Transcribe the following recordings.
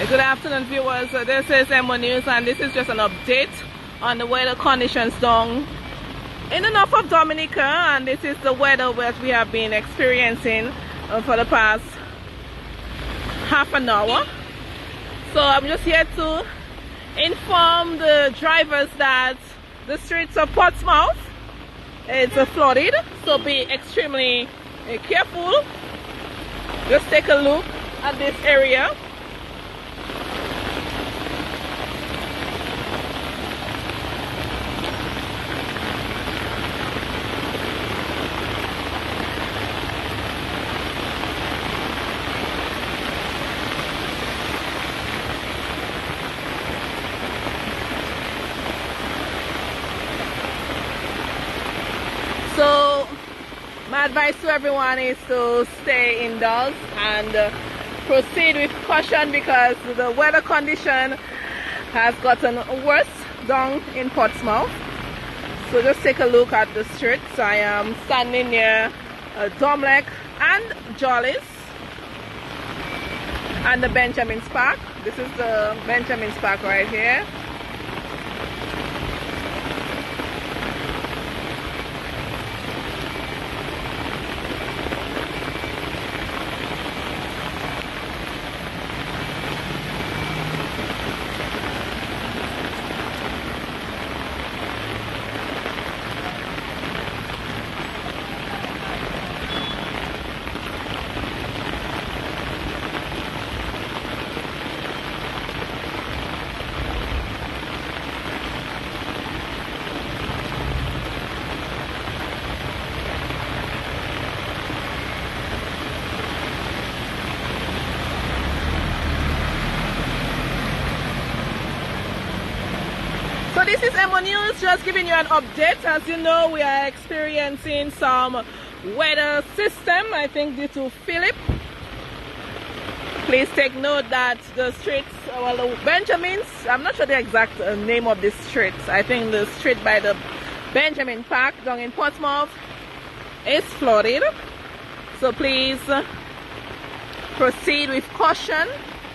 Good afternoon, viewers. This is Emonews, and this is just an update on the weather conditions down in the north of Dominica, and this is the weather that we have been experiencing for the past half an hour. So I'm just here to inform the drivers that the streets of Portsmouth is flooded, so be extremely careful. Just take a look at this area. So my advice to everyone is to stay indoors and proceed with caution, because the weather condition has gotten worse down in Portsmouth. So just take a look at the streets. I am standing near Domlec and Jollies and the Benjamin's Park. This is the Benjamin's Park right here. So this is Emonews, just giving you an update. As you know, we are experiencing some weather system, I think due to Phillip. Please take note that the streets, well, the Benjamins, I'm not sure the exact name of this street. I think the street by the Benjamin Park down in Portsmouth is flooded. So please proceed with caution.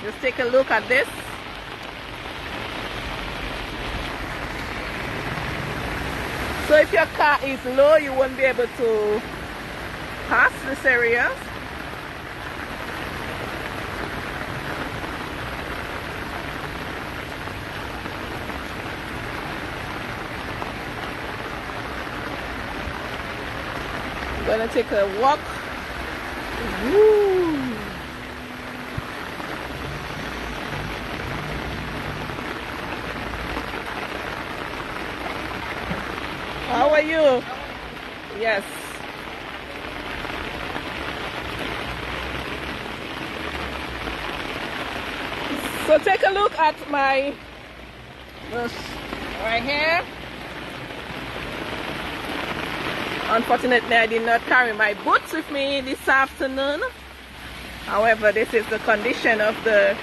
Just take a look at this. So if your car is low, you won't be able to pass this area. I'm gonna take a walk. Woo. How are you? Yes. So take a look at my right here. Unfortunately, I did not carry my boots with me this afternoon. However, this is the condition of the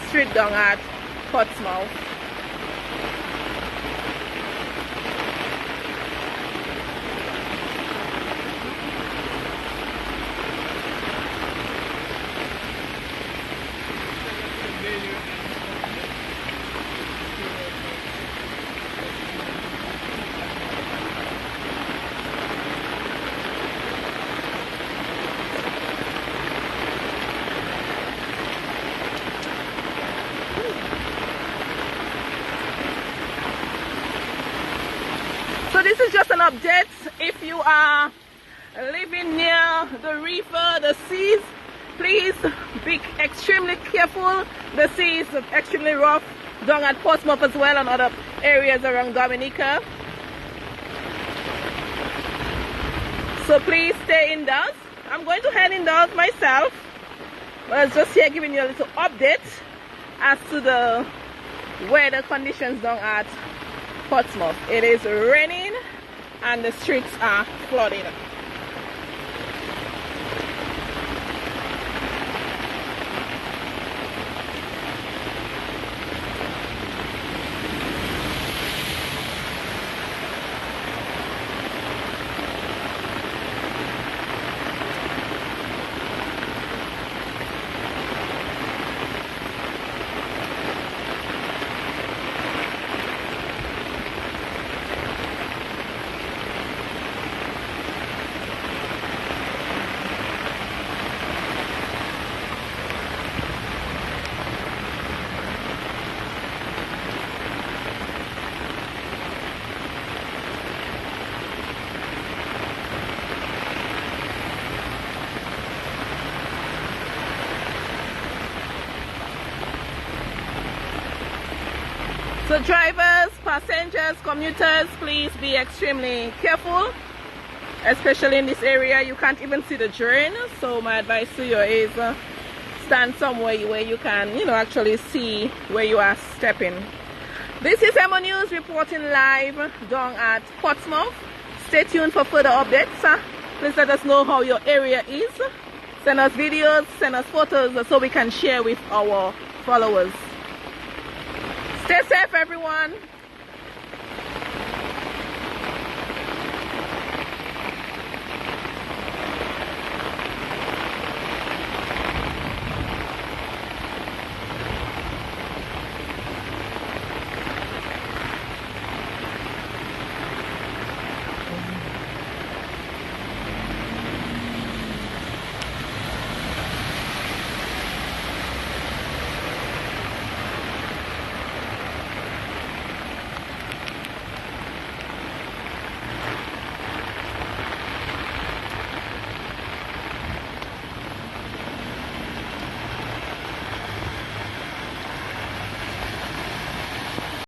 street down at Portsmouth. So this is just an update. If you are living near the river, the seas, please be extremely careful. The sea is extremely rough down at Portsmouth as well, and other areas around Dominica. So please stay indoors. I'm going to head indoors myself, but I was just here giving you a little update as to the weather conditions down at Portsmouth. It is raining and the streets are flooded. So drivers, passengers, commuters, please be extremely careful, especially in this area. You can't even see the drain, so my advice to you is stand somewhere where you can, you know, actually see where you are stepping. This is Emonews reporting live down at Portsmouth. Stay tuned for further updates. Please let us know how your area is. Send us videos, send us photos so we can share with our followers. Stay safe, everyone.